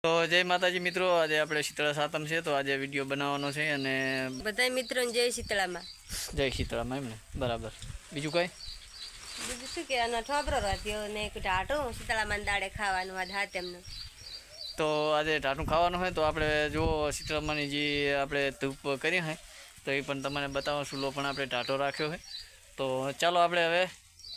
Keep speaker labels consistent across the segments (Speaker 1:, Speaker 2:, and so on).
Speaker 1: તો જય માતાજી મિત્રો, આજે આપણે શીતળા સાતમ છે તો આજે વિડીયો બનાવવાનો છે અને
Speaker 2: બધા મિત્રોને જય શીતળામાં.
Speaker 1: જય શીતળામાં એમ ને, બરાબર. બીજું કઈ
Speaker 2: બીજું શું કે આનો ઠોબરો રાત્યો ને એક ટાટું શીતળામાં દાડે ખાવાનું આજ હાથ એમનું.
Speaker 1: તો આજે ટાટું ખાવાનું હોય તો આપણે જો શીતળામાંની જે આપણે ધૂપ કરી હોય તો એ પણ તમને બતાવો. ચૂલો પણ આપણે ટાટો રાખ્યો હોય તો ચાલો આપણે હવે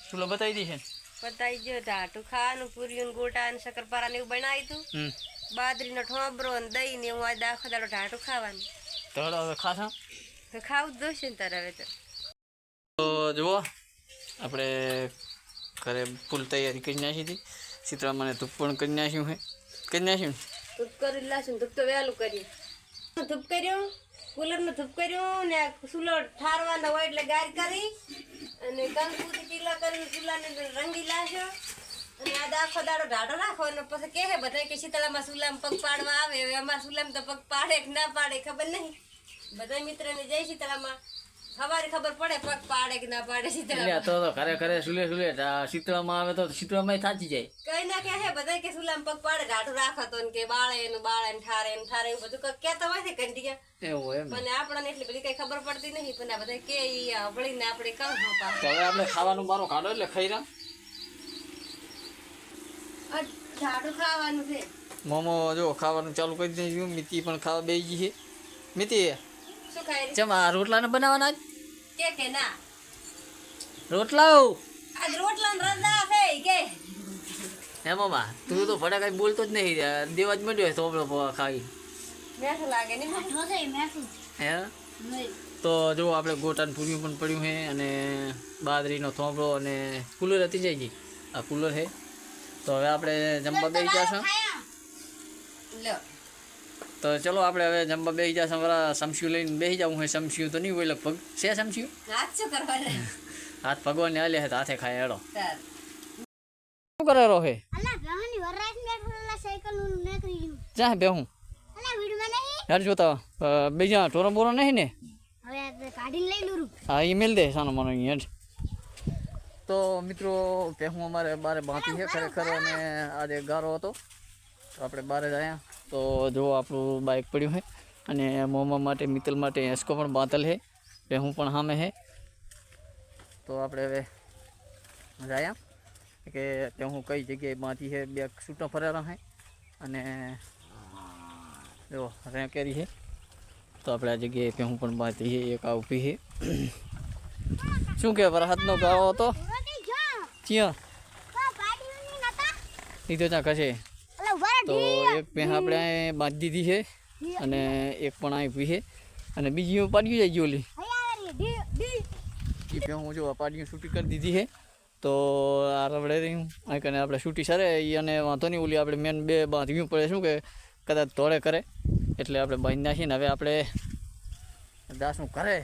Speaker 1: ચૂલો બતાવી દઈએ.
Speaker 2: બતાવી ગયો ટાટું ખાવાનું, પૂરીયું ગોટા ને શક્કરપારા ને એવું બનાવી તું. બાજરીનો ઠોબરો ને દહીં ને એવું આજે આખો દાડો ટાટું ખાવાનું.
Speaker 1: તો હવે ખાસા
Speaker 2: તો ખાવું જ જોશે ને તારે હવે
Speaker 1: તો જુઓ આપણે ઘરે ફૂલ તૈયારી કરી નાખી હતી. શીતળામાંને ધૂપ પણ કરી નાખ્યું છે. કરી નાખ્યું
Speaker 2: ધૂપ કરી લાશું. ધૂપ તો વહેલું કર્યું. ધૂપ કર્યું, કુલરનું ધૂપ કર્યું ને ચૂલો ઠારવાનો હોય એટલે ગાર કરી અને કંકુથી પીલા કરીને ચૂલાને રંગી લાશો અને આ આખો દાડો ઢાઢો રાખો અને પછી કહે બધા કે શીતળામાં ચૂલામાં પગ પાડવા આવે. હવે અમારા ચૂલામાં તો પગ પાડે કે ના પાડે ખબર નહીં. બધા મિત્રોને જય શીતળામાં સવારે ખબર પડે પગ પાડે કે ના પાડે શીતળામાં.
Speaker 1: તો ખરેખર સુલે શીતળામાં આવે તો શીતળામાં થાચી જાય.
Speaker 2: કઈ ના કહે બધા કે ચૂલામાં પગ પાડે ઢાઢું રાખો તો કે બાળે એનું બાળે ને ઠારે એવું બધું કહેતા હોય છે કંડિયા.
Speaker 1: એવું એમ
Speaker 2: પણ આપણને એટલી બધી કઈ ખબર પડતી નહીં. પણ આ બધા કે વળીને આપણે કામ હોતા
Speaker 1: તો હવે આપણે ખાવાનું મારો કાઢો એટલે ખાઈ રહ્યા.
Speaker 2: ઢાઢું ખાવાનું છે.
Speaker 1: મોમો જો ખાવાનું ચાલુ કરી દઈશું. મિતી પણ ખાવા બેસી ગઈ છે. મિતી
Speaker 2: શું ખાય
Speaker 1: ચમ આ રોટલાને બનાવવાના
Speaker 2: કે ના
Speaker 1: રોટલા
Speaker 2: આજ રોટલા રજા છે કે
Speaker 1: હે મામા? તું તો ફટાક બોલતો જ નહીં, દેવા જ માંડ્યો થોડો ખાઈ.
Speaker 2: મેઠું લાગે ને
Speaker 1: હે તો જો આપણે ગોટાને પૂર્યું પણ પડ્યું છે અને બાજરીનો થોંભળો અને કુલર હતી જાય ગઈ. આ કુલર છે તો હવે આપણે જમવા બેસી જશું. તો ચલો આપણે હવે જમવા બેસી જશું. મારા સમસ્યું લઈને બેસી જવું હોય. સમસ્યું તો નહીં હોય લગભગ. છે સમસ્યું? હાથ ભગવાનને હાલે છે તો હાથે ખાય. હેડો શું કરે રહો હે? જ્યાં બેહું યાર જોતા બીજા ટોરો બોરો નહીં ને? હા એ મેલ દે સાનો માનો અહીંયા. તો મિત્રો પહેું અમારે બારે બાંધી છે ખરેખર અને આજે ગારો હતો તો આપણે બારે જ આવ્યા. તો જો આપણું બાઇક પડ્યું છે અને મોમા માટે મિત્તલ માટે હેસકો પણ બાંધેલ છે. પહેું પણ સામે છે. તો આપણે હવે આવ્યા કે પહેું કઈ જગ્યાએ બાંધી છે. બે છૂટા ફરેલા છે અને જો રેં કેરી છે તો આપણે આ જગ્યાએ પહેું પણ બાંધી છે. એક આ ઊભી છે. શું કે વરસાદનો ગાળો હતો ક્યાં એ તો ત્યાં કશે. તો એક પહે આપણે બાંધી દીધી છે અને એક પણ અહીં ઊભી છે અને બીજી પાડ્યું જાય ગઈ ઓલી એ પહેું જો પાડ્યું છૂટી કરી દીધી છે. તો આ રવડે રહ્યું અહીં કને આપણે છૂટી સરે એ અને વાંધો નહીં. ઓલી આપણે મેન બે બાંધવી પડે. શું કે કદાચ તોડે કરે એટલે આપણે બાંધી નાખીને હવે આપણે દાસનું કરે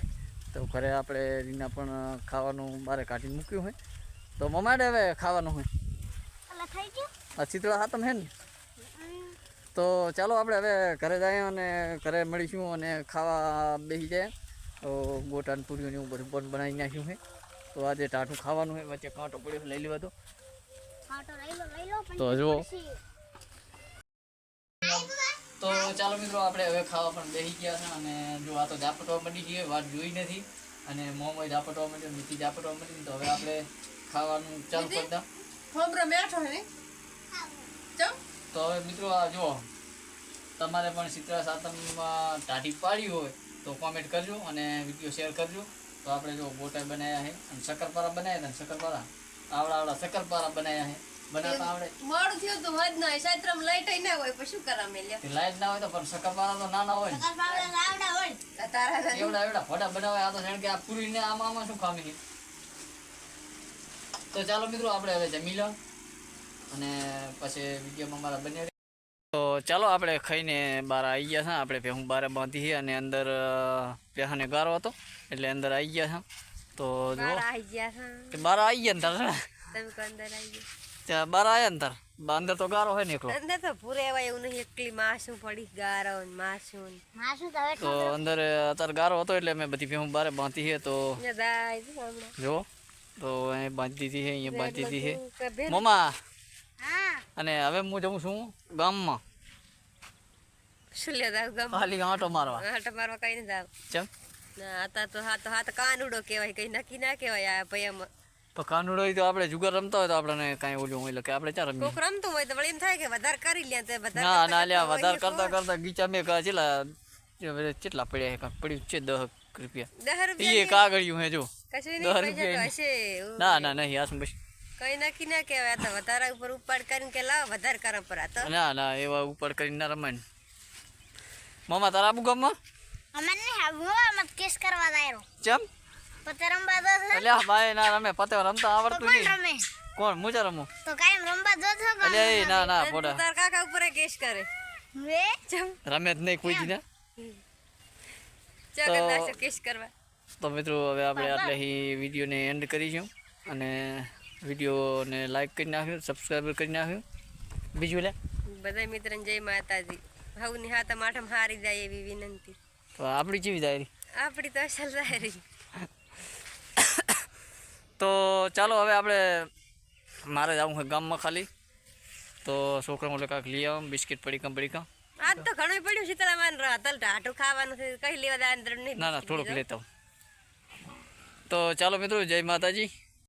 Speaker 1: તો ઘરે આપણે રીના પણ ખાવાનું બહાર કાઢીને મૂક્યું હોય તો મમાડે હવે ખાવાનું હોય. આ શીતળા સાતમ છે ને તો ચાલો આપણે હવે ઘરે જઈએ અને ઘરે મળીશું અને ખાવા બેસી જાય. તો ગોટાને પૂરીઓને એવું બધું પણ બનાવી નાખ્યું છે. તો આજે ટાટું ખાવાનું હોય. વચ્ચે કાંટો પડ્યો લઈ લેવા તો જુઓ. તો ચાલો મિત્રો આપણે હવે ખાવા પણ બેસી ગયા છે અને જો આ તો ઝાપટવા માંડી છે. વાત જોઈ નથી અને મોમો ઝાપટવા માંડ્યો, મિતી ઝાપટવા માંડી. તો હવે આપણે ખાવાનું ચાલુ કરી દઉં. તો હવે મિત્રો આ જુઓ તમારે પણ શીતળા સાતમમાં ટાઢી પાડી હોય તો કોમેન્ટ કરજો અને વિડીયો શેર કરજો. તો આપણે જો ગોટા બનાવ્યા છે અને શક્કરપારા બનાવ્યા હતા. શક્કરપારા આવડા શક્કરપારા બનાવ્યા છે. બનાવતા આવડે?
Speaker 2: મોડું થયું તો હદ ના સાત્રમ લાઈટ ના હોય પછી શું કરા મેલ્યા?
Speaker 1: લાઈટ ના હોય તો પણ શક્કરપારા તો નાના હોય ને. એવડા ફોટા બનાવે. આ તો જાણ કે આ પૂરીને આમાં શું ખામી છે. તો ચાલો મિત્રો આપણે હવે જમી લો અને પછી વિડીયોમાં મારા બને. તો ચાલો આપણે ખાઈને બહાર આવી ગયા છે. આપણે ભેહું બહાર બાંધી છે અને અંદર પહેહાને ગારો હતો એટલે અંદર આવી ગયા છે. તો જો બહાર આવી ગયા ને તાર ત્યાં બહાર આવ્યા ને તાર અંદર તો ગારો હોય ને એકલો.
Speaker 2: અંદર તો પૂરે એવા એવું નહીં. એકલી માસું પડી ગારો માસું
Speaker 1: તો અંદર અત્યારે ગારો હતો એટલે મેં બધી ભેહું બહાર બાંધી છે. તો જો તો અહીં બાંધી દીધી છે. અહીંયા બાંધી દીધી છે મમ્મા. અને હવે હું જઉં છું ગામમાં
Speaker 2: શું લે જાવ ગામ
Speaker 1: ખાલી આંટો મારવા
Speaker 2: આટા મારવા કઈ નથી જાવ
Speaker 1: ચમ
Speaker 2: ના આતા તો હા તો કાનુડો કહેવાય કઈ નક્કી ના કહેવાય આ ભયામાં
Speaker 1: તો કાનુડો હોય તો આપણે જુગાર રમતા હોય તો આપણે કાંઈ ઓલું હોય એટલે કે આપણે ચાર રમીએ
Speaker 2: કોક રમતું હોય તો વળી એમ થાય કે વધારે કરી લે તો વધારે
Speaker 1: ના ના લ્યા વધારે કરતા કરતા ગીચા મેં કેટલા પડ્યા છે પડ્યું છે 10 રૂપિયા
Speaker 2: 10 રૂપિયા
Speaker 1: એ કાગળિયું હે જો
Speaker 2: કશું
Speaker 1: 10
Speaker 2: નહીં પૈસા તો
Speaker 1: રૂપિયા
Speaker 2: હશે
Speaker 1: ના ના નહીં આસમ બસ
Speaker 2: કઈ નક્કી ના કહેવાય આ તો વધારે ઉપર ઉપાડ કરીને કે લાવ વધારે કરવા પર આ તો
Speaker 1: ના ના એવા ઉપર કરીને ના રમાય ને મામા તારા આબુ ગામમાં
Speaker 3: અમે નહીં આવું અમે કેસ કરવા દાયરો
Speaker 1: ચમ
Speaker 3: પતે રમવા દો છો
Speaker 1: અલ્યા ભાઈ ના રમે પતે રમતા આવડતું
Speaker 3: કોણ
Speaker 1: નહીં
Speaker 3: રમે
Speaker 1: કોણ મુજા રમું
Speaker 3: તો કાયમ રમવા દો છો કે
Speaker 1: અલ્યા એ ના ના પોડા
Speaker 2: તાર કાકા ઉપર કેસ કરે
Speaker 3: વે
Speaker 2: ચમ
Speaker 1: રમે જ નહીં કોઈ દી ના
Speaker 2: ચગન નાશો કેસ કરવા
Speaker 1: તો મિત્રો હવે આપણે આટલે અહીં વિડીયોને એન્ડ કરીશું અને વિડીયોને લાઈક કરી નાખ્યું સબસ્ક્રાઈબર કરી નાખ્યું બીજું લે
Speaker 2: બધા મિત્રને જય માતાજી હવની હાથ માઠમ હારી જાય એવી વિનંતી
Speaker 1: તો આપણી જેવી ડાયરી
Speaker 2: આપણી તો અસલ જાય
Speaker 1: તો ચાલો હવે આપણે મારે જવું છે ગામમાં ખાલી તો છોકરા ઓલે કાંઈક લઈ આવું બિસ્કિટ પડીકા
Speaker 2: આજ તો ઘણું પડ્યું શીતળામાન તલ ટાટું ખાવાનું છે કઈ લેવા જાય અંદર નહીં
Speaker 1: ના ના થોડુંક લેતા આવું તો ચાલો મિત્રો જય માતાજી